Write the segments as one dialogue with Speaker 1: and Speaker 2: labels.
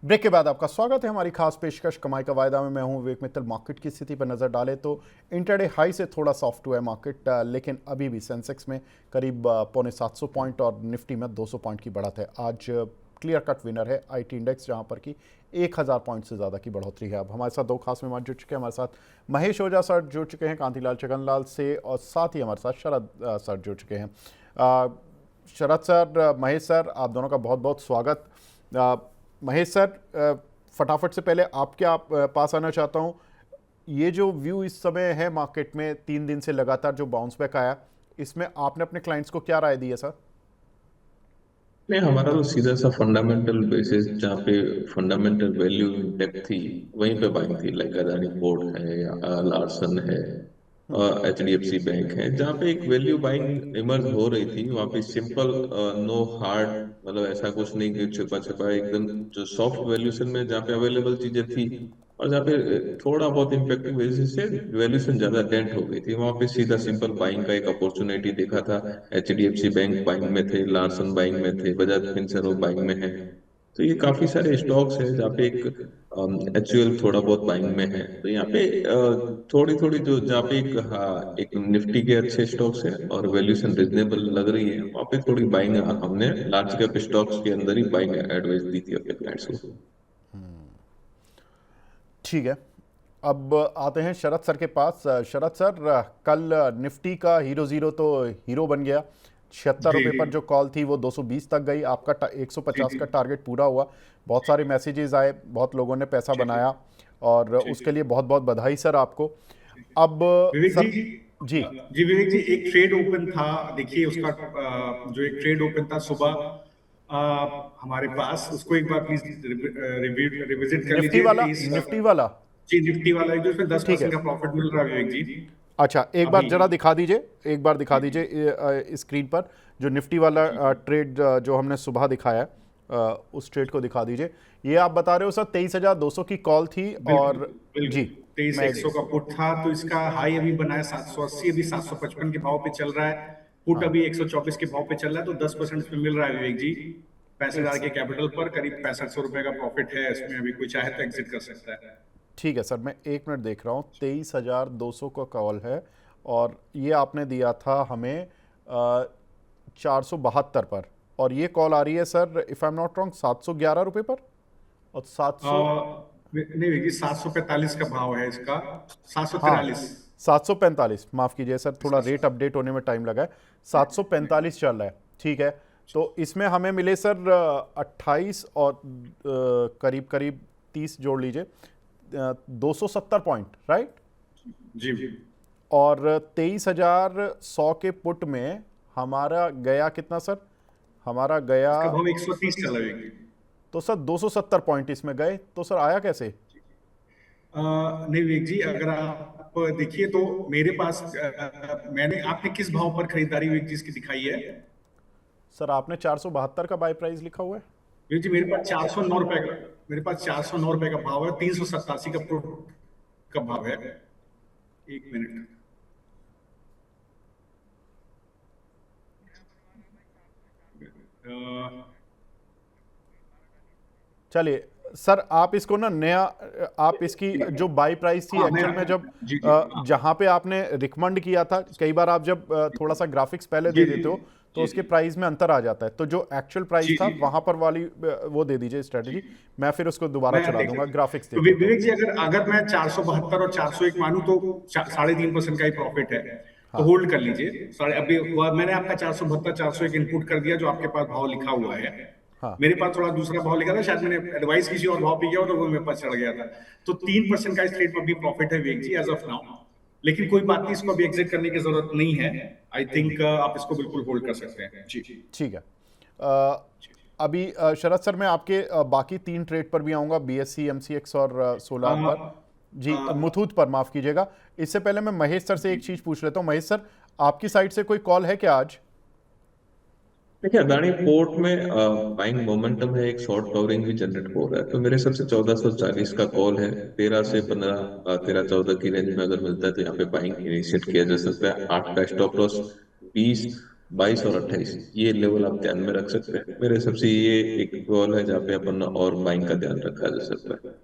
Speaker 1: Break के बाद आपका स्वागत है हमारी खास पेशकश कमाई का वायदा में। मैं हूं विवेक मित्तल। मार्केट की स्थिति पर नजर डालें तो इंटरडे हाई से थोड़ा सॉफ्ट हुआ है मार्केट, लेकिन अभी भी सेंसेक्स में करीब पौने 700 पॉइंट और निफ्टी में 200 पॉइंट की बढ़त है। आज क्लियर कट विनर है आईटी इंडेक्स, जहां पर कि 1000 पॉइंट से ज़्यादा की बढ़ोतरी है। अब हमारे साथ दो खास मेहमान जुड़ चुके हैं। हमारे साथ महेश ओझा सर जुड़ चुके हैं कांतिलाल छगनलाल से, और साथ ही हमारे साथ शरद सर जुड़ चुके हैं। शरद सर, महेश सर, आप दोनों का बहुत बहुत स्वागत। महेश सर, फटाफट से पहले आपके पास आना चाहता हूं। ये जो व्यू इस समय है मार्केट में, 3 दिन से लगातार जो बाउंस बैक आया, इसमें आपने अपने क्लाइंट्स को क्या राय दी है सर?
Speaker 2: नहीं, हमारा तो सीधा सा फंडामेंटल बेसिस जहाँ पे फंडामेंटल वैल्यू इंडेक्स थी वहीं पे बाइंग थी। लाइक अदानी पोर्ट है या लार्सन है, HDFC बैंक है, जहाँ पे एक वैल्यू बाइंग इमर्ज हो रही थी। वहाँ पे सिंपल, नो हार्ड, मतलब ऐसा कुछ नहीं कि छुपा छुपा, एकदम जो सॉफ्ट वैल्यूशन में जहाँ पे अवेलेबल चीजें थी और जहाँ पे थोड़ा बहुत इम्पैक्टिव बेसिस से वैल्यूशन ज्यादा डेंट हो गई थी, वहाँ पे सीधा सिंपल बाइंग का एक अपॉर्चुनिटी देखा था। HDFC बैंक बाइंग में थे, लार्सन बाइंग में थे, बजाज फिनसर्व बाइंग में है। तो ये काफी सारे स्टॉक्स है जहाँ पे एक HUL थोड़ा बहुत बाइंग में है। तो यहाँ पे थोड़ी थोड़ी जो जहाँ पे एक, हाँ, एक निफ्टी के अच्छे स्टॉक्स है और वैल्यूशन रिजनेबल लग रही है, वहाँ पे थोड़ी बाइंग हमने लार्ज कैप स्टॉक्स के अंदर ही बाइंग एडवाइस दी थी अपने क्लाइंट्स को।
Speaker 1: ठीक है, अब आते हैं शरद सर के पास। शरद सर, कल निफ्टी का हीरो ज़ीरो तो हीरो बन गया। 76 रुपये
Speaker 3: जी
Speaker 1: पर जो कॉल थी वो 220 तक गई। आपका
Speaker 3: जी
Speaker 1: 150
Speaker 3: जी
Speaker 1: का टारगेट पूरा हुआ। बहुत सारे मैसेजेस आए, बहुत लोगों ने पैसा
Speaker 3: जी
Speaker 1: बनाया, और
Speaker 3: जी
Speaker 1: उसके लिए बहुत बहुत बधाई सर आपको।
Speaker 3: जी
Speaker 1: अब
Speaker 3: विवेक जी।
Speaker 1: सर, जी
Speaker 3: जी विवेक जी, एक ट्रेड ओपन था। देखिए उसका जो एक ट्रेड ओपन था सुबह हमारे पास, उसको एक बार प्लीज रिविजिट कर
Speaker 1: निफ्टी
Speaker 3: लीजिए।
Speaker 1: वाला,
Speaker 3: 23,
Speaker 1: निफ्टी वाला,
Speaker 3: जी निफ्टी वाला, जो उसमें दस
Speaker 1: ठीक है।
Speaker 3: परसेंट का प्रॉफिट मिल रहा है विवेक जी
Speaker 1: अच्छा, एक बार
Speaker 3: अभी।
Speaker 1: जरा दिखा दीजिए, एक बार दिखा
Speaker 3: जी जी
Speaker 1: दीजिए स्क्रीन पर जो निफ्टी वाला
Speaker 3: जी जी
Speaker 1: ट्रेड जो हमने सुबह दिखाया है, उस ट्रेड को दिखा दीजिए। ये आप बता रहे हो सर 23,200 की कॉल थी,
Speaker 3: बिल्कुल
Speaker 1: और
Speaker 3: बिल्कुल।
Speaker 1: जी,
Speaker 3: तेईस
Speaker 1: मैं
Speaker 3: एक सौ का पुट था, तो इसका हाई अभी बना है 780, अभी 755 के भाव पे चल रहा है। पुट
Speaker 1: हाँ,
Speaker 3: अभी 124 के भाव पे चल रहा है, तो 10% इसमें मिल रहा है विवेक जी। 65,000
Speaker 1: इस
Speaker 3: के कैपिटल पर करीब 6500 रुपए का प्रॉफिट है इसमें। अभी कोई चाहे तो एग्जिट कर सकता है।
Speaker 1: ठीक है सर, मैं 1 मिनट देख रहा हूँ। 23,200 का कॉल है, और ये आपने दिया था हमें 472 पर, और ये कॉल आ रही है sir, if I am not wrong, 711 रुपये पर, और 700।
Speaker 3: नहीं विवेक जी, 745 का भाव है इसका।
Speaker 1: हाँ,
Speaker 3: 743।
Speaker 1: 745, माफ़ कीजिए सर, थोड़ा रेट अपडेट होने में टाइम लगा है। 745 चल रहा है, ठीक है। तो इसमें हमें मिले सर 28 और करीब करीब 30 जोड़ लीजिए, 270 पॉइंट, राइट।
Speaker 3: जी
Speaker 1: और 23,100 के पुट में हमारा गया कितना सर? हमारा गया,
Speaker 3: इसका भाव 130 चला विवेक जी।
Speaker 1: तो सर 270 पॉइंट इसमें गए, तो सर आया कैसे?
Speaker 3: नहीं विवेक जी, अगर आप देखिए तो मेरे पास मैंने, आपने किस भाव पर खरीदारी विवेक जी इसकी दिखाई है?
Speaker 1: सर आपने 472 का बाय प्राइस लिखा हुआ है।
Speaker 3: विवेक जी मेरे पास 409 रुपए का, मेरे पास 409 रुपए का भाव है। 387 का पुट का भाव है। एक मिनट। अ,
Speaker 1: चलिए सर, आप इसको ना नया, आप इसकी जो बाई प्राइस थी
Speaker 3: हाँ मैं
Speaker 1: एक्चुअल में, जब
Speaker 3: आपको, जी जी हाँ,
Speaker 1: जहाँ पे आपने रिकमेंड किया था, कई बार आप जब थोड़ा सा ग्राफिक्स पहले
Speaker 3: जी
Speaker 1: दे
Speaker 3: जी
Speaker 1: देते हो तो
Speaker 3: जी
Speaker 1: उसके प्राइस में अंतर आ जाता है। तो जो एक्चुअल प्राइस
Speaker 3: जी
Speaker 1: था
Speaker 3: जी
Speaker 1: वहाँ पर वाली वो दे दीजिए
Speaker 3: जी
Speaker 1: स्ट्रेटजी। मैं फिर उसको दोबारा
Speaker 3: मैं
Speaker 1: चला
Speaker 3: देख
Speaker 1: दूंगा,
Speaker 3: सकता हूँ।
Speaker 1: ग्राफिक्स
Speaker 3: तो
Speaker 1: देख लेता हूँ।
Speaker 3: विवेक जी, अगर अगर मैं 472 और 401 मानूं तो 3.5% का ही प्रॉफिट है। तो
Speaker 1: हाँ,
Speaker 3: होल्ड कर लीजिए। साढ़े अभी मैंने आपका 472 401 इनपुट कर दिया, जो आपके पास भाव लिखा हुआ है।
Speaker 1: हाँ,
Speaker 3: मेरे पास थोड़ा दूसरा भाव लिखा था, शायद मैंने एडवाइस किसी और भाव पे किया हो, तो वो मेरे पास चढ़ गया था। तो 3% का इस ट्रेड पर भी प्रॉफिट है विवेक जी, एज ऑफ नाउ। लेकिन कोई बात नहीं, इसको अभी एग्जिट करने की जरूरत नहीं है। आई थिंक आप इसको बिल्कुल होल्ड कर सकते हैं जी।
Speaker 1: ठीक है। अभी शरद सर, मैं आपके बाकी 3 ट्रेड पर भी आऊँगा, BSE, MCX और सोलार पर। जी, मुथूट पर, माफ़ कीजिएगा। इससे पहले मैं महेश सर से
Speaker 3: जी
Speaker 1: एक चीज़ पूछ लेता हूँ। महेश सर, आपकी साइड से कोई कॉल है क्या आज?
Speaker 2: देखिए, अदानी पोर्ट में बाइंग मोमेंटम है, एक शॉर्ट कवरिंग भी जनरेट हो रहा है, तो मेरे हिसाब से 1440 का कॉल है। 13 से 15, 13-14 की रेंज में अगर मिलता है तो यहाँ पे बाइंग इनिशिएट किया जा सकता है। 8 का स्टॉप लॉस, 20 22 और 28, ये लेवल आप ध्यान में रख सकते हैं। मेरे हिसाब से ये एक कॉल है जहाँ पे अपन और बाइंग का ध्यान रखा जा सकता है।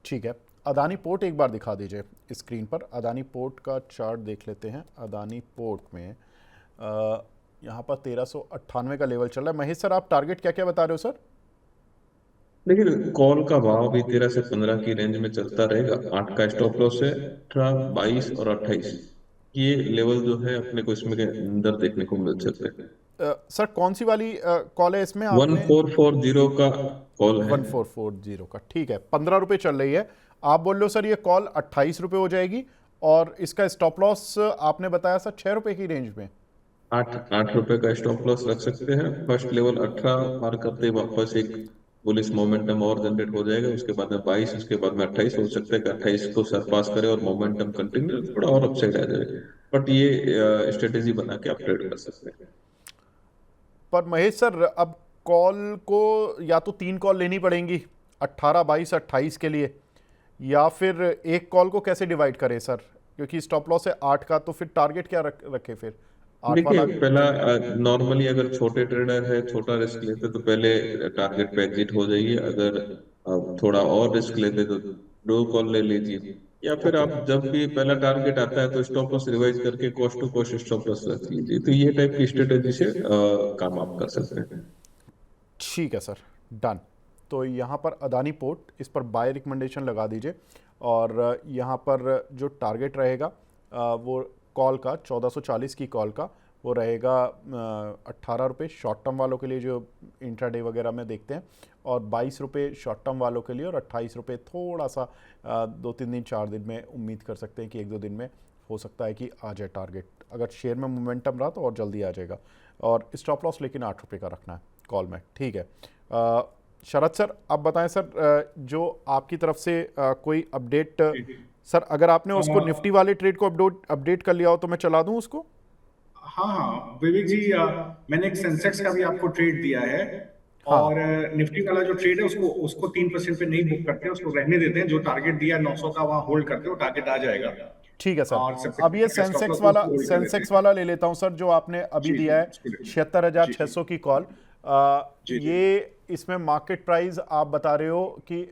Speaker 1: ठीक है, अदानी पोर्ट एक बार दिखा दीजिए स्क्रीन पर। अदानी पोर्ट का चार्ट देख लेते हैं। अदानी पोर्ट में यहाँ पर 1398 का लेवल चल रहा है। महेश सर, आप टारगेट क्या क्या बता रहे हो सर?
Speaker 2: लेकिन कॉल का भाव भी 13 से 15 की रेंज में चलता रहेगा। 8 का स्टॉप लॉस है, 18, 22 और 28, ये लेवल जो है अपने को इसमें के अंदर देखने को मिल सकते हैं।
Speaker 1: सर कौन सी वाली कॉल है इसमें आपने?
Speaker 2: 1440 का कॉल है।
Speaker 1: 1440 का, ठीक है। 15 रुपये चल रही है। आप बोल रहे हो सर ये कॉल 28 रुपये हो जाएगी, और इसका स्टॉप लॉस आपने बताया सर 6 रुपये की रेंज में।
Speaker 2: 8 रुपए का स्टॉप लॉस रख सकते हैं। फर्स्ट लेवल 18 पार करते ही वापस एक बुलिश मोमेंटम और जनरेट हो जाएगा। उसके बाद में 22, उसके बाद में 28, हो सकता है कि 28 को सरपास करे और मोमेंटम कंटिन्यू थोड़ा और अपसाइड आ जाए। बट ये स्ट्रेटेजी बना के आप ट्रेड कर सकते हैं।
Speaker 1: पर महेश सर, अब कॉल को या तो 3 कॉल लेनी पड़ेंगी 18, 22, 28 के लिए, या फिर एक कॉल को कैसे डिवाइड करें सर? क्योंकि स्टॉप लॉस है 8 का, तो फिर टारगेट क्या रखे फिर? 8
Speaker 2: देखिए,
Speaker 1: वाला।
Speaker 2: पहला नॉर्मली अगर छोटे ट्रेडर है, छोटा रिस्क लेते तो पहले टारगेट पे एग्जिट हो जाइए। अगर थोड़ा और रिस्क लेते तो 2 कॉल ले लीजिए। या फिर
Speaker 1: ओके,
Speaker 2: आप जब भी पहला टारगेट आता है तो स्टॉप लॉस रिवाइज करके cost to cost stop loss रख लीजिए। तो ये टाइप की स्ट्रेटेजी से काम आप कर सकते हैं।
Speaker 1: ठीक है सर, डन। तो यहाँ पर अदानी पोर्ट, इस पर बाय रिकमेंडेशन लगा दीजिए। और यहाँ पर जो टारगेट रहेगा वो कॉल का 1440 की कॉल का वो रहेगा 18 रुपये शॉर्ट टर्म वालों के लिए जो इंट्राडे वगैरह में देखते हैं, और 22 रुपये शॉर्ट टर्म वालों के लिए, और 28 रुपये थोड़ा सा 2-3 दिन 4 दिन में उम्मीद कर सकते हैं कि 1-2 दिन में हो सकता है कि आ जाए टारगेट। अगर शेयर में मोमेंटम रहा तो और जल्दी आ जाएगा। और स्टॉप लॉस लेकिन 8 रुपये का रखना है कॉल में, ठीक है। शरद सर, आप बताएं सर, जो आपकी तरफ से कोई अपडेट सर, अगर आपने उसको निफ्टी वाले ट्रेड को अपडेट कर लिया हो तो मैं चला दूं उसको?
Speaker 3: हाँ हाँ विवेक जी, मैंने एक सेंसेक्स का भी आपको ट्रेड दिया है।
Speaker 1: हाँ,
Speaker 3: और निफ्टी वाला जो ट्रेड है उसको उसको 3% पे नहीं बुक करते हैं, उसको रहने देते हैं। जो टारगेट दिया 900 का वहां होल्ड करते हो, टारगेट आ जाएगा।
Speaker 1: ठीक है सर।
Speaker 3: और
Speaker 1: अब ये
Speaker 3: सेप्टेम्बर का स्टॉप लॉस उसको होल्ड कर लेते
Speaker 1: सेंसेक्स
Speaker 3: हैं।
Speaker 1: वाला ले लेता हूं सर, जो आपने अभी
Speaker 3: जी जी,
Speaker 1: दिया है
Speaker 3: उसको ले लीजिए। जी जी
Speaker 1: 76,600 की कॉल।
Speaker 3: जी जी।
Speaker 1: ये इसमें मार्केट प्राइस आप बता रहे हो कि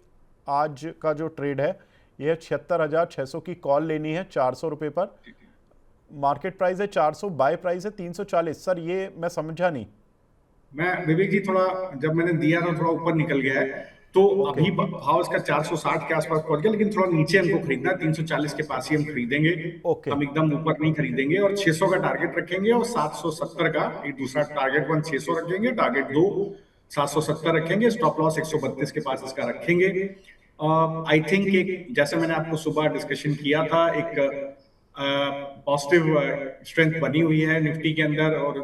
Speaker 1: आज का जो ट्रेड है ये 76,600 की कॉल लेनी है 400 रुपये पर। मार्केट प्राइस है 400, बाय प्राइस है 340। सर ये मैं समझा नहीं।
Speaker 3: मैं विवेक जी, थोड़ा जब मैंने दिया था थोड़ा ऊपर निकल गया है, तो
Speaker 1: ओके,
Speaker 3: अभी भाव इसका 460 के आसपास पहुंच गया, लेकिन थोड़ा नीचे हमको खरीदना है। 340 के पास ही हम खरीदेंगे।
Speaker 1: ओके,
Speaker 3: हम एकदम ऊपर नहीं खरीदेंगे। और 600 का टारगेट रखेंगे, और 770 का एक दूसरा टारगेट 1 600 रखेंगे, टारगेट 2 770 रखेंगे, स्टॉप लॉस 132 के पास इसका रखेंगे। आई थिंक एक, जैसे मैंने आपको सुबह डिस्कशन किया था, एक पॉजिटिव स्ट्रेंथ बनी हुई है निफ्टी के अंदर और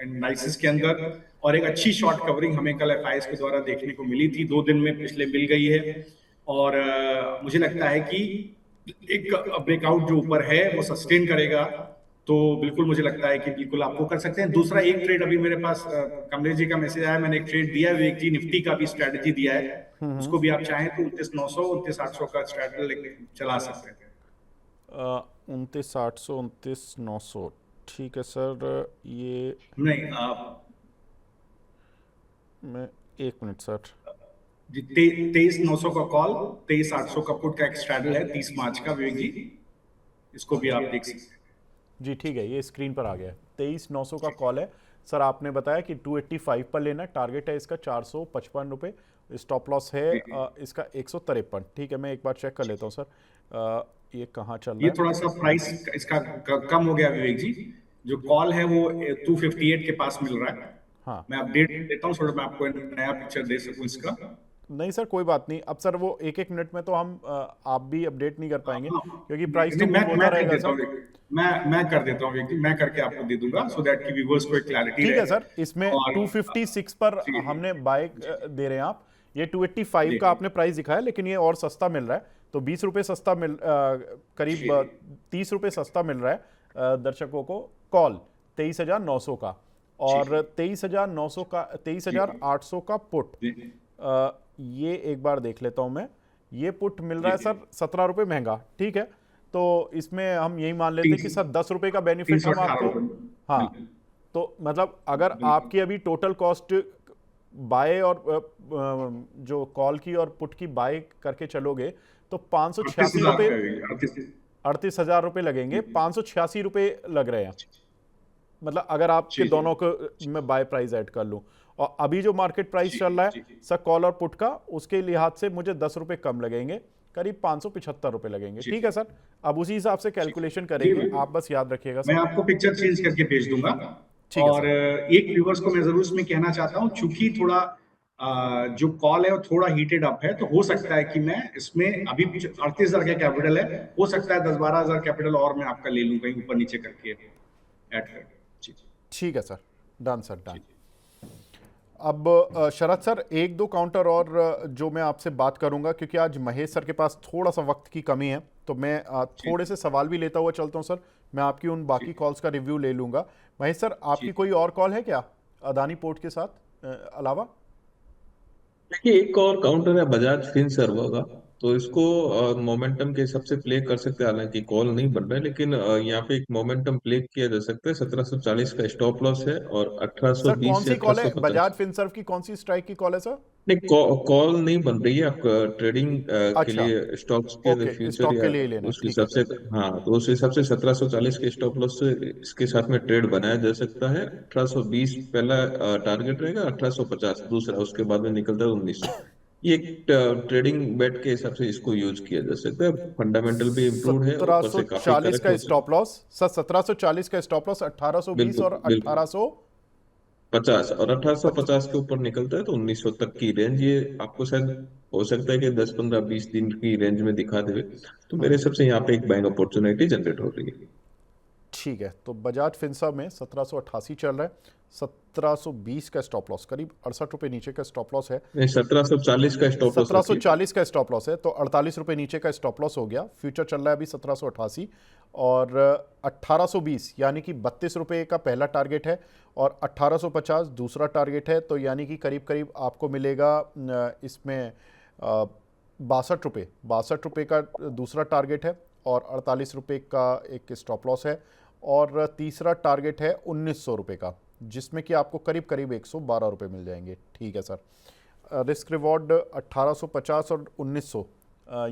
Speaker 3: नाइसिस के अंदर। और एक अच्छी शॉर्ट कवरिंग हमें कल एफआईएस के द्वारा देखने को मिली थी, 2 दिन में पिछले मिल गई है। और मुझे लगता है कि एक ब्रेकआउट जो ऊपर है वो सस्टेन करेगा। तो बिल्कुल मुझे लगता है कि बिल्कुल आपको कर सकते हैं। दूसरा एक ट्रेड अभी मेरे पास कमलेश जी का मैसेज आया, मैंने एक ट्रेड दिया है विवेक जी, निफ्टी का भी स्ट्रेटजी दिया है। उसको भी आप चाहें तो 29,900 29,800 का स्ट्रेटजी चला सकते हैं।
Speaker 1: 29,800 29,900, ठीक है सर। ये
Speaker 3: नहीं, आप
Speaker 1: मैं 1 मिनट सर।
Speaker 3: 23,900 का कॉल, 23,800 का पुट का एक स्ट्रैडल है 30 मार्च का विवेक जी, इसको भी आप देख सकते हैं।
Speaker 1: जी ठीक है, ये स्क्रीन पर आ गया है। 23,900 का कॉल है सर। आपने बताया कि 285 पर लेना, टारगेट है इसका 455 रुपये, स्टॉप लॉस है इसका 153। ठीक है, मैं एक बार चेक कर लेता हूँ सर, ये कहाँ चल रहा
Speaker 3: ये
Speaker 1: है।
Speaker 3: थोड़ा सा प्राइस इसका कम हो गया विवेक जी। जो कॉल है वो 258 के पास मिल रहा है।
Speaker 1: हाँ,
Speaker 3: मैं अपडेट देता हूँ थोड़ा, मैं आपको नया पिक्चर दे सकूं इसका।
Speaker 1: नहीं सर कोई बात नहीं। अब सर वो 1-1 मिनट में तो हम आप भी अपडेट नहीं कर पाएंगे,
Speaker 3: हाँ,
Speaker 1: क्योंकि प्राइस तो
Speaker 3: नहीं,
Speaker 1: मूव होता
Speaker 3: मैं कर
Speaker 1: रहेगा
Speaker 3: देता हूँ
Speaker 1: सर।
Speaker 3: मैं कर देता हूँ विवेक जी, मैं करके आपको दे दूंगा, सो दैट कि व्यूअर्स को एक क्लैरिटी
Speaker 1: ठीक है
Speaker 3: रहे।
Speaker 1: सर, इसमें
Speaker 3: और
Speaker 1: 256 पर
Speaker 3: जी
Speaker 1: हमने बाय दे रहे हैं आप। ये 285
Speaker 3: जी
Speaker 1: का आपने प्राइस दिखाया, लेकिन ये और सस्ता मिल रहा है। तो 20 रुपये सस्ता करीब
Speaker 3: जी
Speaker 1: 30 रुपये सस्ता मिल रहा है दर्शकों को कॉल 23,900 का, और 23,900 का 23,800 का पुट।
Speaker 3: जी
Speaker 1: ये एक बार देख लेता हूं मैं। ये पुट मिल रहा है सर 17 रुपये महंगा, ठीक है। तो इसमें हम यही मान लेते हैं कि सर 10 रुपए का बेनिफिट हम
Speaker 3: 318
Speaker 1: आपको,
Speaker 3: रुपए।
Speaker 1: हाँ, तो मतलब अगर आपकी अभी टोटल कॉस्ट बाय और जो कॉल की और पुट की बाय करके चलोगे तो 586 रुपये, 38,000 रुपये लगेंगे, 586 रुपये लग रहे हैं, मतलब अगर आपके दोनों को मैं बाय प्राइस ऐड कर लूं, और अभी जो मार्केट प्राइस चल रहा है सर कॉल और पुट का, उसके लिहाज से मुझे 10 रुपये कम लगेंगे, करीब 575 रुपये लगेंगे। ठीक है सर, अब उसी हिसाब से कैलकुलेशन करेंगे, आप बस याद रखिएगा
Speaker 3: मैं
Speaker 1: सर।
Speaker 3: आपको पिक्चर चेंज करके भेज दूंगा।
Speaker 1: ठीक है
Speaker 3: और
Speaker 1: सर।
Speaker 3: एक व्यूवर्स को मैं जरूर इसमें कहना चाहता हूँ, चूंकि थोड़ा जो कॉल है वो थोड़ा हीटेड अप है, तो हो सकता है कि मैं इसमें अभी 38,000 का कैपिटल है, हो सकता है 10-12,000 कैपिटल और मैं आपका ले लूं कहीं ऊपर नीचे करके ऐड कर। जी
Speaker 1: ठीक है सर, डन सर, डन। अब शरद सर एक दो काउंटर और जो मैं आपसे बात करूंगा, क्योंकि आज महेश सर के पास थोड़ा सा वक्त की कमी है, तो मैं थोड़े से सवाल भी लेता हुआ चलता हूं सर, मैं आपकी उन बाकी कॉल्स का रिव्यू ले लूंगा। महेश सर आपकी कोई और कॉल है क्या अदानी पोर्ट के साथ अलावा?
Speaker 2: देखिए, एक और काउंटर है बजाज फिनसर्व का, तो इसको मोमेंटम के हिसाब से प्ले कर सकते हैं, हालांकि कॉल नहीं बन रहा है, लेकिन यहाँ पे एक मोमेंटम प्ले किया जा सकता है। 1740 का स्टॉप लॉस है और
Speaker 1: सर कौन
Speaker 2: 1820 से
Speaker 1: सी कॉल है?
Speaker 2: 1850।
Speaker 1: बजाज फिनसर्व की कौन सी स्ट्राइक की कॉल है सर?
Speaker 2: नहीं, कॉल नहीं बन रही है आपका ट्रेडिंग के
Speaker 1: अच्छा,
Speaker 2: लिए, स्टॉक्स के
Speaker 1: ओके,
Speaker 2: फ्यूचर
Speaker 1: स्टॉक
Speaker 2: या
Speaker 1: के लिए ही लेना है,
Speaker 2: उस
Speaker 1: ठीक है।
Speaker 2: हिसाब से। हाँ, तो उस हिसाब से 1740 के स्टॉप लॉस से इसके साथ में ट्रेड बनाया जा सकता है। 1820 पहला टारगेट रहेगा, 1850 दूसरा, उसके बाद में निकलता है 1900। ये एक ट्रेडिंग बेट के हिसाब से इसको यूज किया जा सकता है। फंडामेंटल भी इम्प्रूव है, ऊपर से काफी
Speaker 1: 1740
Speaker 2: करेक्ट
Speaker 1: का
Speaker 2: हो
Speaker 1: स्टॉप लॉस सर, 1740 का स्टॉप लॉस, 1820
Speaker 2: बिल्कुल
Speaker 1: और
Speaker 2: बिल्कुल।
Speaker 1: 1800।
Speaker 2: 50 और 1850 के ऊपर निकलता है तो 1900 तक की रेंज, ये आपको शायद हो सकता है कि 10-15-20 दिन की रेंज में दिखा देवे। तो मेरे हिसाब से यहाँ पे एक बाइंग अपॉर्चुनिटी जनरेट हो रही है।
Speaker 1: ठीक है, तो बजाज फिनसर्व में 1788 चल रहा है, 1720 का स्टॉप लॉस, करीब 68 रुपये नीचे का स्टॉप लॉस है।
Speaker 2: नहीं, 1740 का स्टॉप लॉस रखिए।
Speaker 1: 1740 का स्टॉप लॉस है, तो 48 रुपये नीचे का स्टॉप लॉस हो गया। फ्यूचर चल रहा है अभी 1788 और 1820, यानी कि 32 रुपये का पहला टारगेट है और 1850 दूसरा टारगेट है, तो यानी कि करीब करीब आपको मिलेगा इसमें 62 रुपये का दूसरा टारगेट है और 48 रुपये का एक स्टॉप लॉस है, और तीसरा टारगेट है 1900 रुपये का, जिसमें कि आपको करीब करीब 112 रुपये मिल जाएंगे। ठीक है सर, रिस्क रिवॉर्ड 1850 और 1900,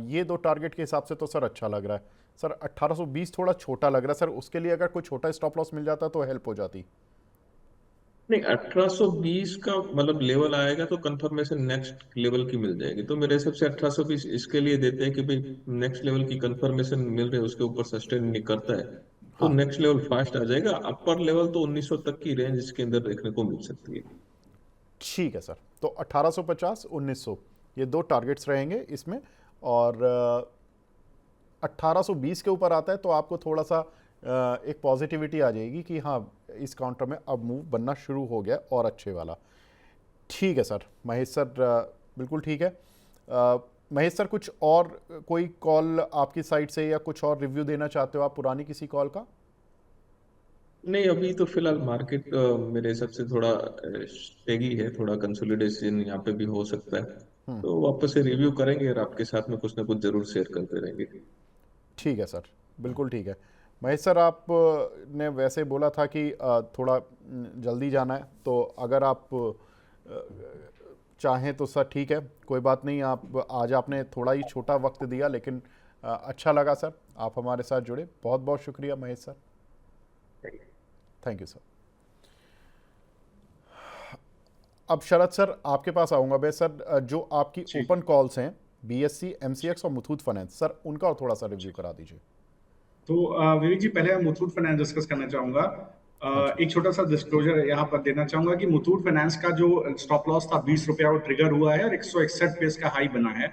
Speaker 1: ये दो टारगेट के हिसाब से तो सर अच्छा लग रहा है। सर 1820 थोड़ा छोटा लग रहा है सर, उसके लिए अगर कोई छोटा स्टॉप लॉस मिल जाता तो हेल्प हो जाती।
Speaker 2: नहीं, 1820 का मतलब लेवल आएगा तो कंफर्मेशन नेक्स्ट लेवल की मिल जाएगी, तो मेरे हिसाब से 1820 इसके लिए देते हैं कि भाई नेक्स्ट लेवल की कंफर्मेशन मिल रही है, उसके ऊपर सस्टेन नहीं करता है तो
Speaker 1: हाँ,
Speaker 2: नेक्स्ट लेवल फास्ट आ जाएगा। अपर लेवल तो 1900 तक की रेंज इसके अंदर देखने को मिल सकती है।
Speaker 1: ठीक है सर, तो 1850 1900 ये दो टारगेट्स रहेंगे इसमें, और 1820 के ऊपर आता है तो आपको थोड़ा सा एक पॉजिटिविटी आ जाएगी कि हाँ इस काउंटर में अब मूव बनना शुरू हो गया और अच्छे वाला। ठीक है सर, महेश सर बिल्कुल ठीक है। महेश सर कुछ और कोई कॉल आपकी साइड से या कुछ और रिव्यू देना चाहते हो आप पुरानी किसी कॉल का?
Speaker 2: नहीं, अभी तो फिलहाल मार्केट मेरे हिसाब से थोड़ा स्टेगी है, थोड़ा कंसोलिडेशन यहाँ पे भी हो सकता है, तो वापस से रिव्यू करेंगे और आपके साथ में कुछ ना कुछ जरूर शेयर करते रहेंगे।
Speaker 1: ठीक है सर, बिल्कुल ठीक है। महेश सर आप ने वैसे बोला था कि थोड़ा जल्दी जाना है, तो अगर आप चाहें तो सर ठीक है, कोई बात नहीं, आप आज आपने थोड़ा ही छोटा वक्त दिया, लेकिन अच्छा लगा सर आप हमारे साथ जुड़े, बहुत बहुत शुक्रिया Mahesh sir, thank you sir. अब शरद सर आपके पास आऊँगा मैं सर, जो आपकी ओपन कॉल्स हैं BSE, MCX और मुथूट फाइनेंस, सर उनका और थोड़ा सा रिव्यू करा दीजिए।
Speaker 3: तो विवेक जी, पहले मैं मुथूट फाइनेंस डिस्कस करना चाहूंगा। एक छोटा सा डिस्क्लोजर यहाँ पर देना चाहूंगा कि मुथूट फाइनेंस का जो स्टॉप लॉस था 20 रुपया, वो ट्रिगर हुआ है और 161 पे इसका हाई बना है,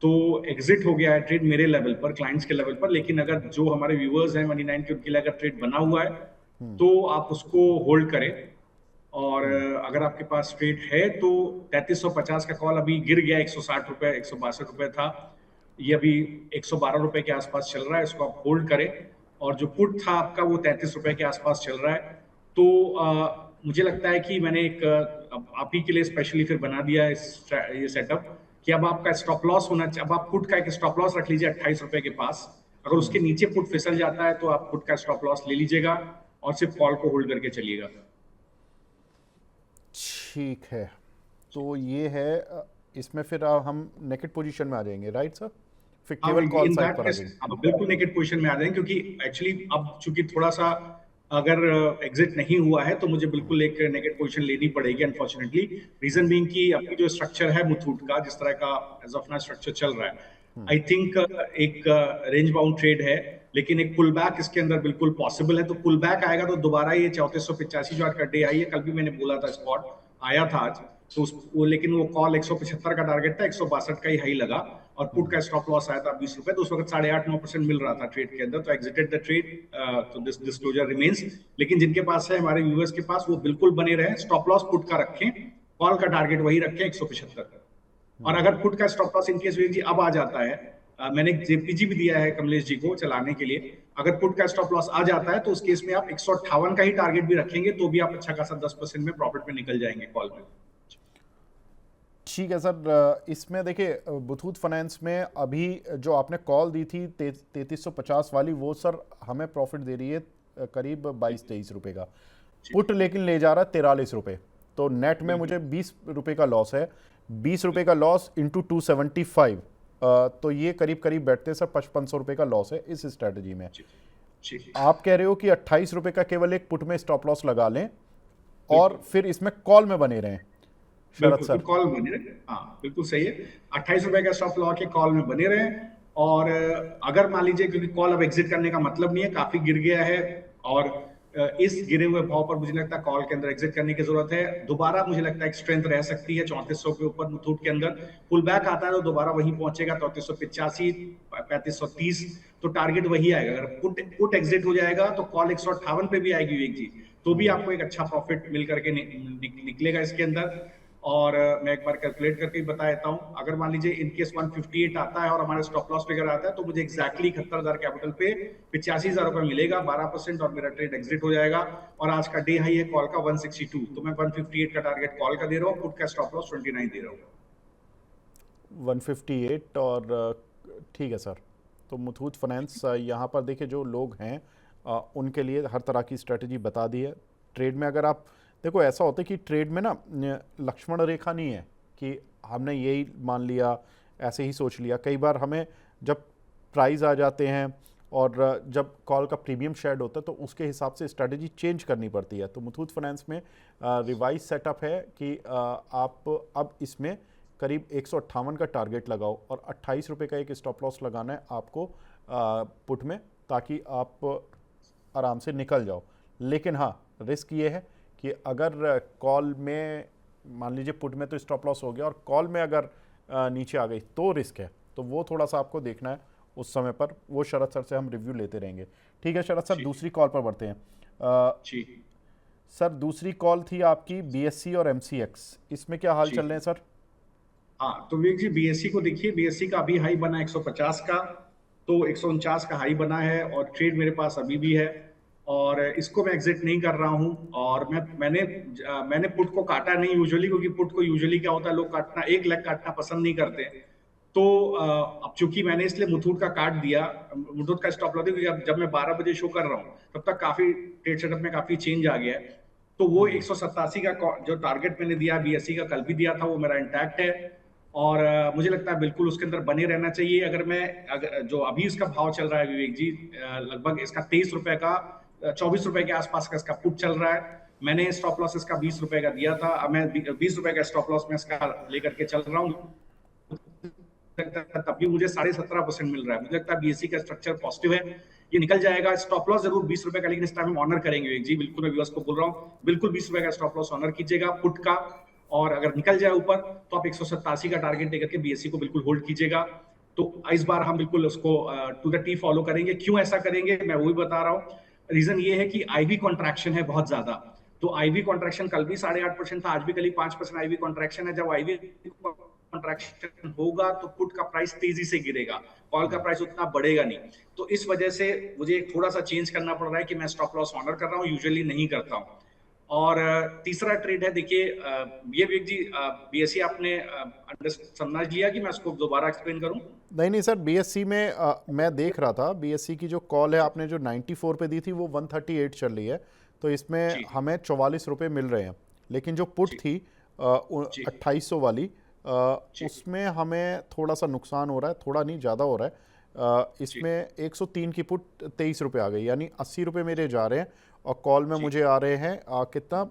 Speaker 3: तो एग्जिट हो गया है ट्रेड मेरे लेवल पर, क्लाइंट्स के लेवल पर। लेकिन अगर जो हमारे व्यूअर्स हैं मनी 9 के, उनके लिए अगर ट्रेड बना हुआ है तो आप उसको होल्ड करें। और अगर आपके पास ट्रेड है तो 3350 का कॉल अभी गिर गया, 160 रुपए, 162 रुपए था, ये अभी 112 रुपए के आसपास चल रहा है, इसको आप होल्ड करें। और जो पुट था आपका वो 33 रुपए के आसपास चल रहा है, तो मुझे लगता है कि मैंने एक आप ही के लिए स्पेशली फिर बना दिया है ये सेटअप, कि अब आपका स्टॉप लॉस होना चाहिए। अब आप पुट का एक स्टॉप लॉस रख लीजिए 28 रुपए के पास, अगर उसके नीचे पुट फिसल जाता है तो आप पुट का स्टॉप लॉस ले लीजिएगा और सिर्फ कॉल को होल्ड करके चलिएगा।
Speaker 1: ठीक है, तो ये है इसमें फिर हम नेकेड पोजीशन में आ जाएंगे, राइट सर? फिर केवल कॉल साइड पर आ जाएंगे।
Speaker 3: आप बिल्कुल नेकेड पोजीशन में आ जाएंगे, क्योंकि एक्चुअली अब चूंकि थोड़ा सा अगर एग्जिट नहीं हुआ है तो मुझे बिल्कुल एक नेगेटिव पोजीशन लेनी पड़ेगी अनफॉर्चुनेटली। रीजन बीइंग कि अभी जो स्ट्रक्चर है मुथूट का, जिस तरह का एज ऑफ नाउ स्ट्रक्चर चल रहा है, आई थिंक एक रेंज बाउंड ट्रेड है, लेकिन एक पुल बैक इसके अंदर बिल्कुल पॉसिबल है। तो पुल बैक आएगा तो दोबारा ये 3485 जो आज का डे आई है, कल भी मैंने बोला था स्पॉट आया था आज, तो लेकिन वो कॉल 175 का टारगेट था, 162 का ही हाई लगा और पुट का स्टॉप लॉस आया था 20 रुपए। तो उस वक्त 8.5-9% मिल रहा था ट्रेड के अंदर, तो एग्जिटेड द ट्रेड। तो दिस डिस्क्लोजर रिमेन्स। लेकिन जिनके पास है, हमारे व्यूअर्स के पास, वो बिल्कुल बने रहे, स्टॉप लॉस पुट का रखें, कॉल का टारगेट वही रखें 175। और अगर पुट का स्टॉप लॉस इनकेस जी अब आ जाता है, मैंने जेपीजी भी दिया है कमलेश जी को चलाने के लिए, अगर पुट का स्टॉप लॉस आ जाता है तो उस केस में आप 158 का ही टारगेट भी रखेंगे तो भी आप अच्छा खासा 10% में प्रॉफिट में निकल जाएंगे कॉल में।
Speaker 1: ठीक है सर, इसमें देखिए मुथूट फाइनेंस में अभी जो आपने कॉल दी थी 3350 वाली, वो सर हमें प्रॉफिट दे रही है करीब 22-23 रुपए का। पुट लेकिन ले जा रहा है 43 रुपए, तो नेट में मुझे 20 रुपए का लॉस है। 20 रुपए का लॉस इंटू 275, तो ये करीब करीब बैठते हैं सर 5500 रुपए का लॉस है इस स्ट्रेटजी में। आप कह रहे हो कि 28 रुपए का केवल एक पुट में स्टॉप लॉस लगा लें और फिर इसमें कॉल में बने रहें, शरद सर?
Speaker 3: कॉल बने रहे, हाँ बिल्कुल सही है। 28 रुपए का स्टॉप लॉस के कॉल में बने रहे, और अगर मान लीजिए, क्योंकि कॉल अब एग्जिट करने का मतलब नहीं है, काफी गिर गया है, और इस गिरे हुए भाव पर मुझे लगता है कॉल के अंदर एग्जिट करने की जरूरत है। दोबारा मुझे लगता है एक स्ट्रेंथ रह सकती है 3400 के ऊपर मुथूट के अंदर। पुल बैक आता है तो दोबारा वहीं पहुंचेगा 3485, 3530, तो टारगेट वही आएगा। अगर पुट एग्जिट हो जाएगा तो कॉल 158 पे भी आएगी विवेक जी, तो भी आपको एक अच्छा प्रॉफिट मिल करके निकलेगा इसके अंदर। और मैं एक बार कैलकुलेट करके बता देता हूं, अगर मान लीजिए इनकेस 158 आता है और हमारा स्टॉप लॉस फिगर आता है, तो मुझे एक्जैक्टली 71,000 कैपिटल पे 85,000 रुपए मिलेगा, 12%, और मेरा ट्रेड एग्जिट हो जाएगा। और आज का डे हाई है कॉल का 162, तो मैं 158 का टारगेट कॉल का दे रहा हूँ, पुट का स्टॉप लॉस 29 दे रहा हूँ।
Speaker 1: 158, और ठीक है सर। तो मुथूट फाइनेंस यहाँ पर देखिए जो लोग हैं उनके लिए हर तरह की स्ट्रेटजी बता दी है। ट्रेड में अगर आप देखो, ऐसा होता है कि ट्रेड में ना लक्ष्मण रेखा नहीं है कि हमने यही मान लिया, ऐसे ही सोच लिया। कई बार हमें जब प्राइस आ जाते हैं और जब कॉल का प्रीमियम शेड होता है तो उसके हिसाब से स्ट्रेटजी चेंज करनी पड़ती है। तो मुथूट फाइनेंस में रिवाइज सेटअप है कि आप अब इसमें करीब 158 का टारगेट लगाओ और 28 रुपये का एक स्टॉप लॉस लगाना है आपको पुट में, ताकि आप आराम से निकल जाओ। लेकिन हाँ, रिस्क ये है कि अगर कॉल में मान लीजिए, पुट में तो स्टॉप लॉस हो गया और कॉल में अगर नीचे आ गई तो रिस्क है, तो वो थोड़ा सा आपको देखना है उस समय पर। वो शरद सर से हम रिव्यू लेते रहेंगे। ठीक है शरद सर, दूसरी कॉल पर बढ़ते हैं। सर दूसरी कॉल थी आपकी बीएससी और एमसीएक्स, इसमें क्या हाल चल रहे हैं सर?
Speaker 3: हाँ, तो विवेक जी बीएससी को देखिए, बीएससी का अभी हाई बना 150 का, तो 149 का हाई बना है और ट्रेड मेरे पास अभी भी है, और इसको मैं एग्जिट नहीं कर रहा हूं। और मैंने पुट को काटा नहीं यूजुअली, क्योंकि पुट को यूजुअली क्या होता है, लोग काटना, एक लेग काटना पसंद नहीं करते। तो अब चूंकि मैंने इसलिए मुथूट का काट दिया, मुथूट का स्टॉप लॉस, क्योंकि अब जब मैं 12 बजे शो कर रहा हूँ तब तक काफी ट्रेड सेटअप में काफी चेंज आ गया है। तो वो 187 का जो टारगेट मैंने दिया बीएससी का, कल भी दिया था, वो मेरा इंटैक्ट है, और मुझे लगता है बिल्कुल उसके अंदर बने रहना चाहिए। अगर जो अभी इसका भाव चल रहा है विवेक जी, लगभग इसका 23 रुपए का, 24 रुपए के आसपास का इसका पुट चल रहा है। मैंने स्टॉप लॉस इसका 20 रुपए का दिया था, अब मैं 20 रुपए का स्टॉप लॉस में इसका लेकर के चल रहा हूँ। तब भी मुझे 17.5% मिल रहा है। मुझे लगता है बीएससी का स्ट्रक्चर पॉजिटिव है, ये निकल जाएगा। स्टॉप लॉस जरूर 20 रुपए का, लेकिन इस टाइम हम ऑनर करेंगे जी, बिल्कुल मैं व्यूअर्स को बोल रहा हूँ, बिल्कुल 20 रुपए का स्टॉप लॉस ऑनर कीजिएगा पुट का, और अगर निकल जाए ऊपर तो आप 187 का टारगेट लेकर के बीएससी को बिल्कुल होल्ड कीजिएगा। तो इस बार हम बिल्कुल उसको टू द टी फॉलो करेंगे। क्यों ऐसा करेंगे मैं वही बता रहा हूँ। रीजन ये है कि आईवी कॉन्ट्रैक्शन है बहुत ज्यादा, तो आईवी कॉन्ट्रैक्शन कल भी 8.5% था, आज भी करीब 5% आईवी कॉन्ट्रैक्शन है। जब आईवी कॉन्ट्रैक्शन होगा तो पुट का प्राइस तेजी से गिरेगा, कॉल का प्राइस उतना बढ़ेगा नहीं। तो इस वजह से मुझे थोड़ा सा चेंज करना पड़ रहा है कि मैं स्टॉप लॉस ऑनर कर रहा हूँ, यूजुअली नहीं करता हूँ। और तीसरा ट्रेड है, देखिए ये विवेक जी, बीएससी आपने समझ लिया कि मैं उसको दोबारा एक्सप्लेन करूं?
Speaker 1: नहीं नहीं सर, बीएससी में मैं देख रहा था, बीएससी की जो कॉल है आपने जो 94 पे दी थी वो 138 चल रही है, तो इसमें
Speaker 3: जी
Speaker 1: हमें 44 रुपये मिल रहे हैं। लेकिन जो पुट
Speaker 3: जी
Speaker 1: थी
Speaker 3: जी
Speaker 1: 2800 वाली,
Speaker 3: जी
Speaker 1: उसमें हमें थोड़ा सा नुकसान हो रहा है, थोड़ा नहीं ज़्यादा हो रहा है।
Speaker 3: जी
Speaker 1: इसमें 103 की पुट 23 रुपये आ गई, यानी 80 रुपये मेरे जा रहे हैं, और कॉल में
Speaker 3: जी
Speaker 1: मुझे आ रहे हैं कितना,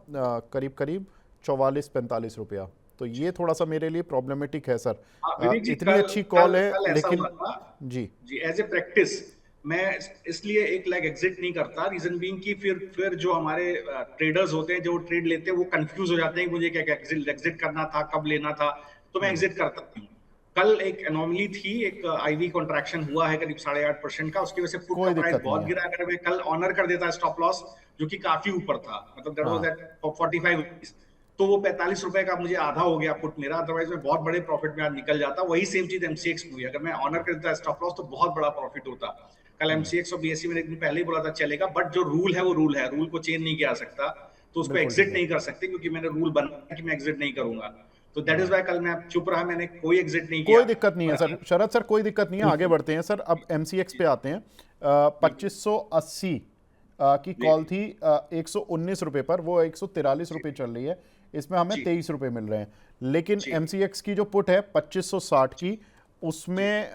Speaker 1: करीब करीब 44-45 रुपया। तो ये थोड़ा सा मेरे लिए प्रॉब्लमेटिक है सर।
Speaker 3: हाँ विवेक जी,
Speaker 1: इतनी
Speaker 3: कल
Speaker 1: अच्छी
Speaker 3: कल
Speaker 1: कॉल है
Speaker 3: कल ऐसा
Speaker 1: लेकिन।
Speaker 3: हुआ था
Speaker 1: जी
Speaker 3: जी, एज ए प्रैक्टिस मैं इसलिए एक लेग एग्जिट नहीं करता, रीजन बीइंग कि फिर जो हमारे ट्रेडर्स होते हैं जो ट्रेड लेते हैं वो कंफ्यूज हो जाते हैं कि मुझे क्या एग्जिट करना था, कब लेना था, तो मैं एग्जिट कर सकती हूँ। कल एक एनोमली थी, एक आईवी कॉन्ट्रैक्शन हुआ है करीब 8.5% का, उसकी वजह से पुट का
Speaker 1: कोई
Speaker 3: प्राइस
Speaker 1: दिक्कत नहीं
Speaker 3: बहुत
Speaker 1: है।
Speaker 3: गिरा। अगर मैं कल ऑनर कर देता स्टॉप लॉस जो कि काफी ऊपर था, मतलब दैट वाज
Speaker 1: हाँ
Speaker 3: एट 45, तो वो 45 रुपए का मुझे आधा हो गया पुट मेरा, अदरवाइज मैं बहुत बड़े प्रॉफिट में आज निकल जाता। वही सेम चीज एमसीएक्स में हुई, अगर मैं ऑनर कर देता स्टॉप लॉस तो बहुत बड़ा प्रॉफिट होता। कल एमसीएक्स और बीएससी मैंने एक दिन पहले ही बोला था चलेगा, बट जो रूल है वो रूल है, रूल को चेंज नहीं किया जा सकता, तो उसको
Speaker 1: बिल्कुल ठीक
Speaker 3: एग्जिट
Speaker 1: है।
Speaker 3: नहीं कर सकते क्योंकि मैंने रूल बनाया कि मैं एग्जिट नहीं करूंगा। तो दैट इज वाई कल मैं चुप रहा, मैंने कोई एग्जिट नहीं किया।
Speaker 1: कोई दिक्कत नहीं है
Speaker 3: और
Speaker 1: सर, शरद सर कोई दिक्कत नहीं है, आगे बढ़ते हैं सर। अब एमसीएक्स पे आते हैं। 2580 की
Speaker 3: जी
Speaker 1: कॉल थी 119 रुपये पर, वो 143 रुपये चल रही है, इसमें हमें
Speaker 3: जी
Speaker 1: 23 रुपये मिल रहे हैं। लेकिन
Speaker 3: जी
Speaker 1: एमसीएक्स की जो पुट है 2560 की, उसमें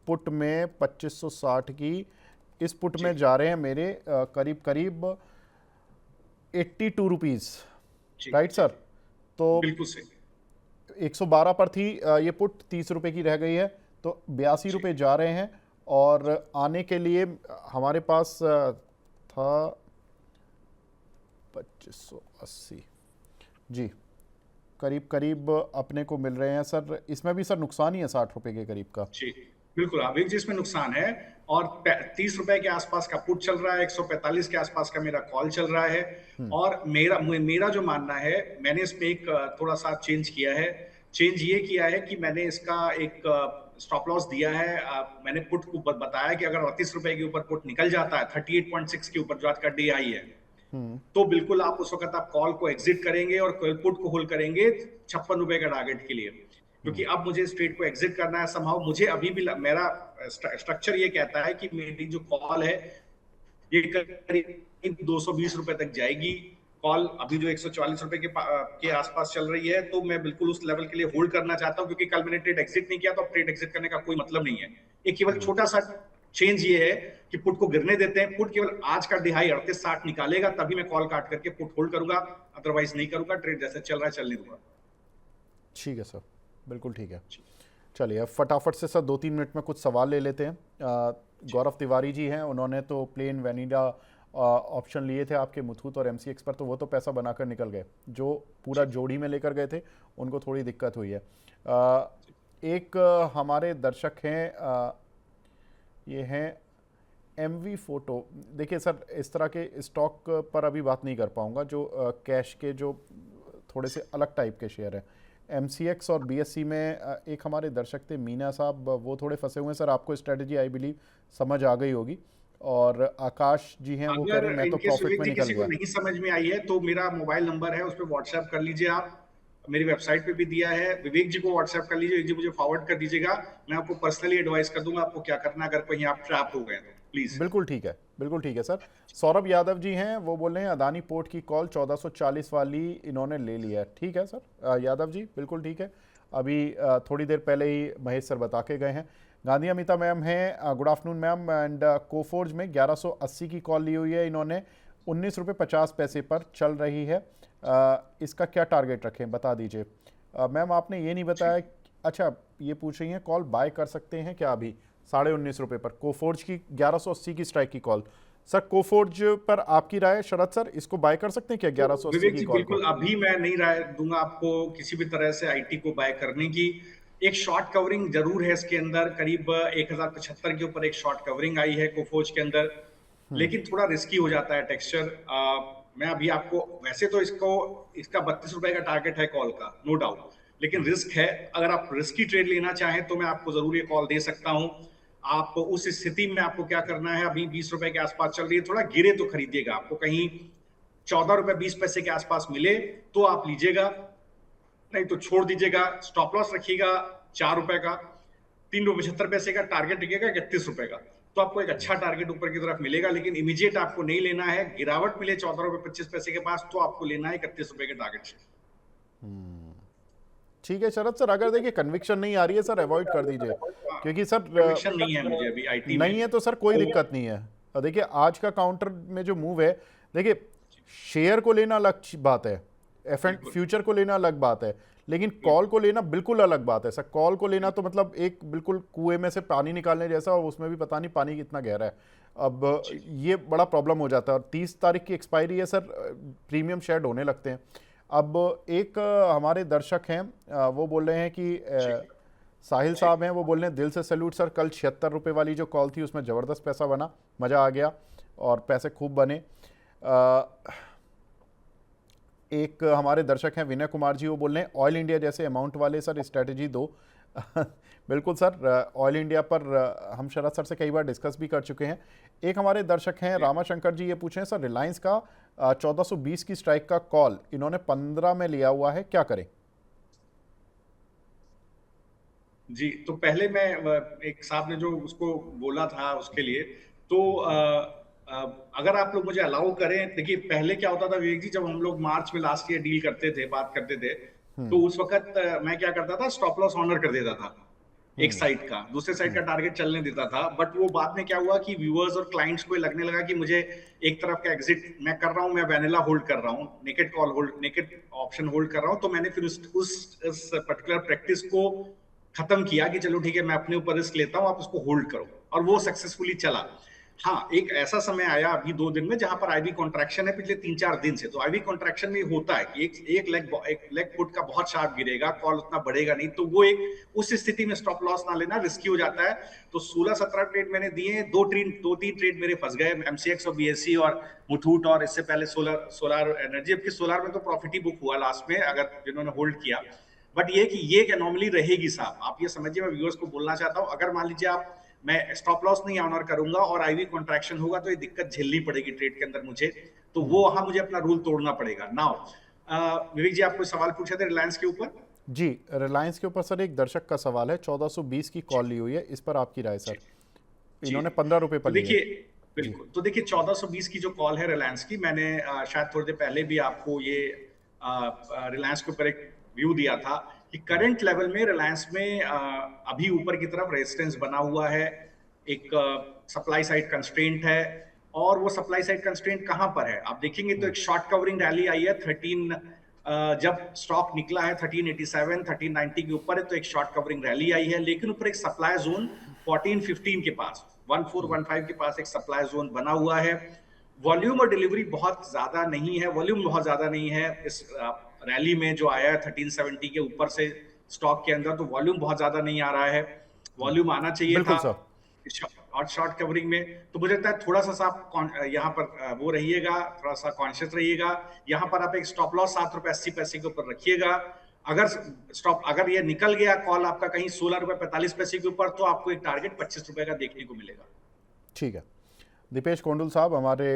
Speaker 1: पुट में 2560 की इस पुट
Speaker 3: जी
Speaker 1: में जा रहे हैं मेरे करीब करीब 82 रुपीज़,
Speaker 3: जी
Speaker 1: राइट
Speaker 3: जी
Speaker 1: सर? तो
Speaker 3: बिल्कुल सही।
Speaker 1: 112 पर थी ये पुट, 30 रुपए की रह गई है, तो 82
Speaker 3: जी
Speaker 1: रुपये जा रहे हैं। और आने के लिए हमारे पास था 2580 जी, करीब करीब अपने को मिल रहे हैं सर। इसमें भी सर नुकसान ही है 60 रुपए के करीब का।
Speaker 3: जी बिल्कुल, अभी जिसमें नुकसान है, और 30 रुपए के आसपास का पुट चल रहा है, 145 के आसपास का मेरा कॉल चल रहा है। और मेरा जो मानना है, मैंने इसमें एक थोड़ा सा चेंज किया है। चेंज ये किया है कि मैंने इसका एक स्टॉप लॉस दिया है। मैंने पुट को बताया कि अगर 38 रुपए के ऊपर पुट निकल जाता है 38.6 के ऊपर जो आज का डे आई है, तो बिल्कुल आप उस वक्त आप कॉल को एग्जिट करेंगे और पुट को होल्ड करेंगे 56 रुपए का टारगेट के लिए, क्योंकि अब मुझे इस ट्रेड को एग्जिट करना है। समहाउ मुझे अभी भी मेरा स्ट्रक्चर ये कहता है कि मेरी जो कॉल है ये करीब 220 रुपए तक जाएगी। कॉल अभी जो 144 रुपए के आसपास चल रही है, तो मैं बिल्कुल उस लेवल के लिए होल्ड करना चाहता हूं, क्योंकि कल मैंने ट्रेड एग्जिट नहीं किया, तो अब ट्रेड एग्जिट करने का कोई मतलब नहीं है। एक केवल छोटा सा चेंज ये है कि पुट को गिरने देते हैं, पुट केवल आज का डिहाई 3860 निकालेगा तभी मैं कॉल काट करके पुट होल्ड करूंगा, अदरवाइज नहीं करूंगा। ट्रेड जैसे चल रहा है चलने दूंगा।
Speaker 1: ठीक है सर, बिल्कुल ठीक है। चलिए अब फटाफट से सर 2-3 मिनट में कुछ सवाल ले लेते हैं। गौरव तिवारी जी हैं, उन्होंने तो प्लेन वैनिला ऑप्शन लिए थे आपके मुथूट और एमसीएक्स पर, तो वो तो पैसा बनाकर निकल गए। जो पूरा जोड़ी में लेकर गए थे उनको थोड़ी दिक्कत हुई है। एक हमारे दर्शक हैं, ये हैं एमवी फोटो। देखिए सर, इस तरह के स्टॉक पर अभी बात नहीं कर पाऊंगा, जो कैश के जो थोड़े से अलग टाइप के शेयर हैं। एमसीएक्स और बीएससी में एक हमारे दर्शक थे मीना साहब, वो थोड़े फंसे हुए हैं सर। आपको स्ट्रेटजी आई बिलीव समझ आ गई होगी। और आकाश जी हैं, वो कह रहे हैं मैं तो प्रॉफिट में निकल
Speaker 3: किसी को
Speaker 1: गया।
Speaker 3: नहीं समझ में आई है तो मेरा मोबाइल नंबर है, उस पर व्हाट्सएप कर लीजिए आप। मेरी वेबसाइट पे भी दिया है। विवेक जी को व्हाट्सएप कर लीजिए, विवेक जी मुझे फॉरवर्ड कर दीजिएगा, मैं आपको पर्सनली एडवाइस कर दूंगा आपको क्या करना है, अगर कहीं आप ट्रैप हो गए तो प्लीज।
Speaker 1: बिल्कुल ठीक है, बिल्कुल ठीक है सर। सौरभ यादव जी हैं, वो बोल रहे हैं अदानी पोर्ट की कॉल 1440 वाली इन्होंने ले लिया है। ठीक है सर यादव जी, बिल्कुल ठीक है। अभी थोड़ी देर पहले ही महेश सर बता के गए हैं। गांधी अमिता मैम हैं, good afternoon ma'am. And Coforge में 1180 की कॉल ली हुई है इन्होंने, 19 रुपये 50 पैसे पर चल रही है। इसका क्या टारगेट रखें बता दीजिए। मैम आपने ये नहीं बताया। अच्छा, ये पूछ रही हैं कॉल बाय कर सकते हैं क्या अभी 19.5 रुपये पर, कोफोर्ज की 1180 की स्ट्राइक की कॉल। सर कोफोर्ज पर आपकी राय शरद सर, इसको बाय कर सकते हैं क्या 1180
Speaker 3: विवेक
Speaker 1: की
Speaker 3: जी
Speaker 1: कॉल को?
Speaker 3: बिल्कुल, अभी मैं नहीं राय दूंगा आपको किसी भी तरह से आईटी को बाय करने की। एक शॉर्ट कवरिंग जरूर है इसके अंदर, करीब 1075 के ऊपर एक शॉर्ट कवरिंग आई है कोफोर्ज के अंदर, लेकिन थोड़ा रिस्की हो जाता है टेक्सचर। मैं अभी आपको, वैसे तो इसका 32 रुपए का टारगेट है कॉल का, नो डाउट, लेकिन रिस्क है। अगर आप रिस्की ट्रेड लेना चाहें तो मैं आपको जरूर ये कॉल दे सकता हूं। आप उस स्थिति में आपको क्या करना है, अभी 20 रुपए के आसपास चल रही है, थोड़ा गिरे तो खरीदिएगा। आपको कहीं ₹14.20 के आसपास मिले तो आप लीजिएगा, नहीं तो छोड़ दीजिएगा। स्टॉप लॉस रखिएगा ₹4 का, ₹3.75 का टारगेट रखिएगा ₹31 का, तो आपको एक अच्छा टारगेट ऊपर की तरफ मिलेगा। लेकिन इमीडिएट आपको नहीं लेना है। गिरावट मिले ₹14.25 के पास तो आपको लेना है ₹31 के टारगेट से।
Speaker 1: ठीक है शरद सर, अगर देखिए कन्विक्शन नहीं आ रही है सर, अवॉइड कर दीजिए, क्योंकि सर
Speaker 3: कन्विक्शन नहीं है मुझे अभी आईटी
Speaker 1: नहीं
Speaker 3: में।
Speaker 1: है तो सर कोई दिक्कत नहीं है। देखिए आज का काउंटर में जो मूव है, देखिए शेयर को लेना अलग बात है, एफ एंड फ्यूचर को लेना अलग बात है, लेकिन कॉल को लेना बिल्कुल अलग बात है सर। कॉल को लेना तो मतलब एक बिल्कुल कुएं में से पानी निकालने जैसा, और उसमें भी पता नहीं पानी कितना गहरा है। अब ये बड़ा प्रॉब्लम हो जाता है। और 30 तारीख की एक्सपायरी है सर, प्रीमियम शेड होने लगते हैं। अब एक हमारे दर्शक हैं, वो बोल रहे हैं कि साहिल साहब हैं, वो बोल रहे हैं दिल से सैल्यूट सर, कल ₹76 वाली जो कॉल थी उसमें ज़बरदस्त पैसा बना, मज़ा आ गया और पैसे खूब बने। एक हमारे दर्शक हैं विनय कुमार जी, वो बोल रहे हैं ऑयल इंडिया जैसे अमाउंट वाले सर स्ट्रेटजी दो। बिल्कुल सर, ऑयल इंडिया पर हम शरद सर से कई बार डिस्कस भी कर चुके हैं। एक हमारे दर्शक हैं रामाशंकर जी, ये पूछ रहे हैं सर रिलायंस का 1420 की स्ट्राइक का कॉल इन्होंने 15 में लिया हुआ है, क्या करें?
Speaker 3: जी, तो पहले मैं एक साहब ने जो उसको बोला था उसके लिए, तो अगर आप लोग मुझे अलाउ करें, देखिए पहले क्या होता था विवेक जी, जब हम लोग मार्च में लास्ट ईयर डील करते थे, बात करते थे, तो उस वक्त मैं क्या करता था, स्टॉप लॉस ऑनर कर देता था एक साइड का, दूसरे साइड का टारगेट चलने देता था। बट वो बाद में क्या हुआ कि व्यूअर्स और क्लाइंट्स को लगने लगा कि मुझे एक तरफ का एग्जिट मैं कर रहा हूं, मैं वैनिला होल्ड कर रहा हूं, naked call hold, naked option hold कर रहा हूं। तो मैंने फिर उस पर्टिकुलर प्रैक्टिस को खत्म किया कि चलो ठीक है, मैं अपने ऊपर रिस्क लेता हूं, आप उसको होल्ड करो, और वो सक्सेसफुली चला। हाँ, एक ऐसा समय आया अभी 2 दिन में जहां पर आईवी कॉन्ट्रैक्शन है पिछले 3-4 दिन से। तो आईवी कॉन्ट्रैक्शन में होता है कि एक लेग पुट का बहुत शार्प गिरेगा, कॉल उतना बढ़ेगा नहीं, तो वो एक उस स्थिति में स्टॉप लॉस ना लेना रिस्की हो जाता है। तो 16-17 ट्रेड मैंने दिए, 2-3 ट्रेड मेरे फंस गए, एमसीएक्स और बीएससी और मुथूट, और इससे पहले सोलर एनर्जी। अब सोलर में तो प्रॉफिट ही बुक हुआ लास्ट में, अगर जिन्होंने होल्ड किया। बट ये कि ये एक एनोमली रहेगी साहब, आप ये समझिए। मैं व्यूअर्स को बोलना चाहता हूं, अगर मान लीजिए आप, मैं स्टॉप लॉस नहीं ऑनर करूंगा और आईवी कॉन्ट्रैक्शन होगा, तो ये दिक्कत झेलनी पड़ेगी ट्रेड के अंदर मुझे, तो वो वहां मुझे अपना रूल तोड़ना पड़ेगा। नाउ विवेक जी, आप कोई सवाल पूछे थे रिलायंस के ऊपर?
Speaker 1: जी, रिलायंस के ऊपर सर एक दर्शक का सवाल है, 1420 की कॉल ली हुई है, इस पर आपकी राय सर। इन्होंने ₹15 पर लिया।
Speaker 3: देखिए बिल्कुल, तो देखिए 1420 की जो कॉल है रिलायंस की, मैंने शायद थोड़ी देर पहले भी आपको ये रिलायंस के ऊपर एक व्यू दिया था कि करंट लेवल में रिलायंस में अभी ऊपर की तरफ रेजिस्टेंस बना हुआ है, एक सप्लाई साइड कंस्ट्रेंट है। और वो सप्लाई साइड कंस्ट्रेंट कहां पर है आप देखेंगे तो एक शॉर्ट कवरिंग रैली आई है 13, जब स्टॉक निकला है 1387 1390 के ऊपर है, तो एक शॉर्ट कवरिंग रैली आई है। लेकिन ऊपर एक सप्लाई जोन 1415 के पास, 1415 के पास एक सप्लाई जोन बना हुआ है। वॉल्यूम और डिलीवरी बहुत ज्यादा नहीं है, वॉल्यूम बहुत ज्यादा नहीं है इस रैली में जो आया है 1370 के ऊपर से स्टॉक के अंदर, तो वॉल्यूम बहुत ज्यादा नहीं आ रहा है, वॉल्यूम आना चाहिए था और शॉर्ट कवरिंग में। तो मुझे लगता है थोड़ा सा आप यहाँ पर वो रहिएगा, थोड़ा सा कॉन्शियस रहिएगा। यहाँ पर आप एक स्टॉप लॉस ₹7.80 के ऊपर रखिएगा। अगर ये निकल गया कॉल आपका कहीं ₹16.45 के ऊपर, तो आपको एक टारगेट ₹25 का देखने को मिलेगा।
Speaker 1: ठीक है। दीपेश कोंडुल साहब हमारे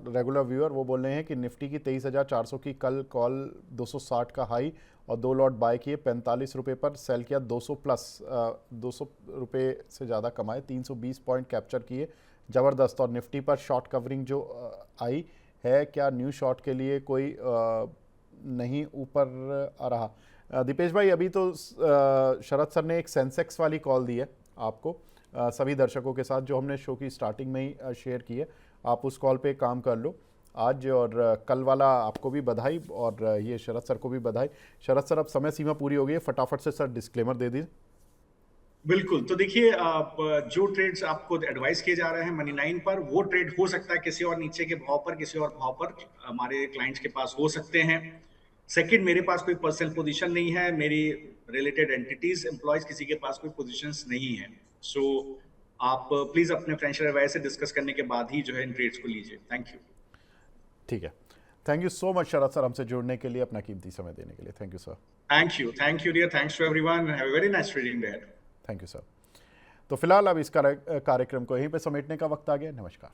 Speaker 1: रेगुलर व्यूअर, वो बोल रहे हैं कि निफ्टी की 23,400 की कल कॉल 260 का हाई और 2 लॉट बाय किए, ₹45 पर सेल किया, 200 प्लस ₹200 से ज़्यादा कमाए, 320 पॉइंट कैप्चर किए, ज़बरदस्त। और निफ्टी पर शॉर्ट कवरिंग जो आई है, क्या न्यू शॉर्ट के लिए कोई नहीं ऊपर आ रहा? दीपेश भाई, अभी तो शरद सर ने एक सेंसेक्स वाली कॉल दी है आपको, सभी दर्शकों के साथ, जो हमने शो की स्टार्टिंग में ही शेयर की है। आप उस कॉल पे काम कर लो आज, और कल वाला आपको भी बधाई, और ये शरद सर को भी बधाई। शरद सर, अब समय सीमा पूरी हो गई है, फटाफट से सर डिस्क्लेमर दे दीजिए।
Speaker 3: बिल्कुल, तो देखिए जो ट्रेड्स आपको एडवाइस किए जा रहे हैं मनी 9 पर, वो ट्रेड हो सकता है किसी और नीचे के भाव पर, किसी और भाव पर हमारे क्लाइंट्स के पास हो सकते हैं। सेकंड, मेरे पास कोई पर्सनल पोजीशन नहीं है, मेरी रिलेटेड एंटिटीज एम्प्लॉयज किसी के पास कोई पोजीशंस नहीं है। सो आप प्लीज अपने फाइनेंशियल एडवाइस से डिस्कस करने के बाद ही जो है इन ट्रेड्स को लीजिए। Thank you.
Speaker 1: ठीक है, thank you so much Sharad sir, हमसे जुड़ने के लिए, अपना कीमती समय देने के लिए। Thank you sir.
Speaker 3: Thank you dear, thanks to everyone, have a very nice trading day.
Speaker 1: Thank you sir. तो फिलहाल अब इस कार्यक्रम को यहीं पे समेटने का वक्त आ गया। नमस्कार।